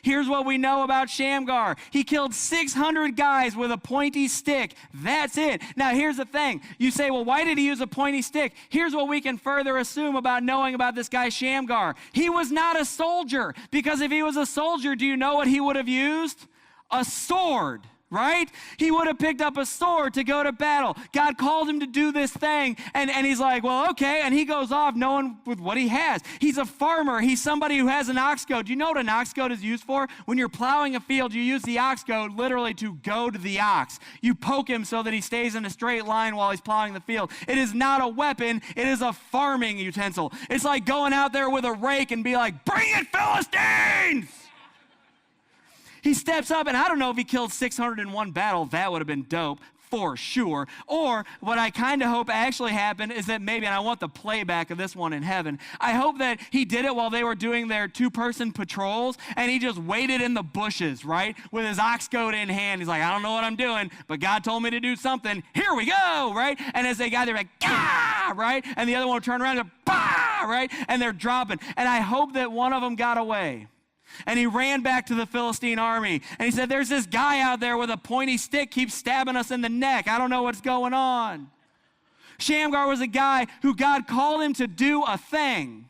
Here's what we know about Shamgar. He killed 600 guys with a pointy stick. That's it. Now, here's the thing. You say, well, why did he use a pointy stick? Here's what we can further assume about knowing about this guy Shamgar. He was not a soldier, because if he was a soldier, do you know what he would have used? A sword. Right? He would have picked up a sword to go to battle. God called him to do this thing, and he's like, well, okay, and he goes off knowing with what he has. He's a farmer. He's somebody who has an ox goad. Do you know what an ox goad is used for? When you're plowing a field, you use the ox goad literally to goad the ox. You poke him so that he stays in a straight line while he's plowing the field. It is not a weapon. It is a farming utensil. It's like going out there with a rake and be like, bring it, Philistines! He steps up, and I don't know if he killed 600 in one battle. That would have been dope, for sure. Or what I kind of hope actually happened is that maybe, and I want the playback of this one in heaven, I hope that he did it while they were doing their two-person patrols, and he just waited in the bushes, right, with his ox goad in hand. He's like, I don't know what I'm doing, but God told me to do something. Here we go, right? And as they got there, like, ah, right? And the other one would turn around and go, bah, right? And they're dropping. And I hope that one of them got away. And he ran back to the Philistine army. And he said, there's this guy out there with a pointy stick, keeps stabbing us in the neck. I don't know what's going on. Shamgar was a guy who God called him to do a thing.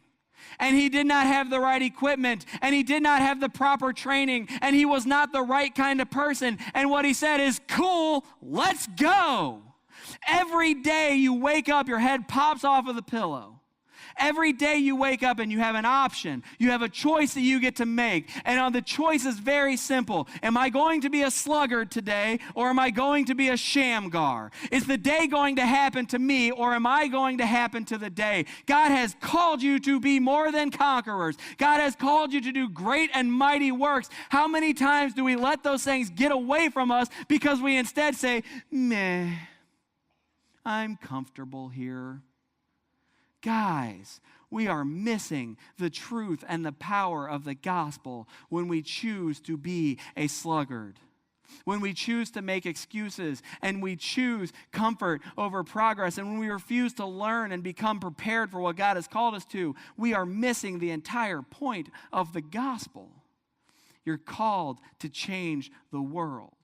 And he did not have the right equipment. And he did not have the proper training. And he was not the right kind of person. And what he said is, cool, let's go. Every day you wake up, your head pops off of the pillow. Every day you wake up and you have an option. You have a choice that you get to make. And the choice is very simple. Am I going to be a sluggard today, or am I going to be a Shamgar? Is the day going to happen to me, or am I going to happen to the day? God has called you to be more than conquerors. God has called you to do great and mighty works. How many times do we let those things get away from us because we instead say, meh, I'm comfortable here? Guys, we are missing the truth and the power of the gospel when we choose to be a sluggard. When we choose to make excuses and we choose comfort over progress, and when we refuse to learn and become prepared for what God has called us to, we are missing the entire point of the gospel. You're called to change the world.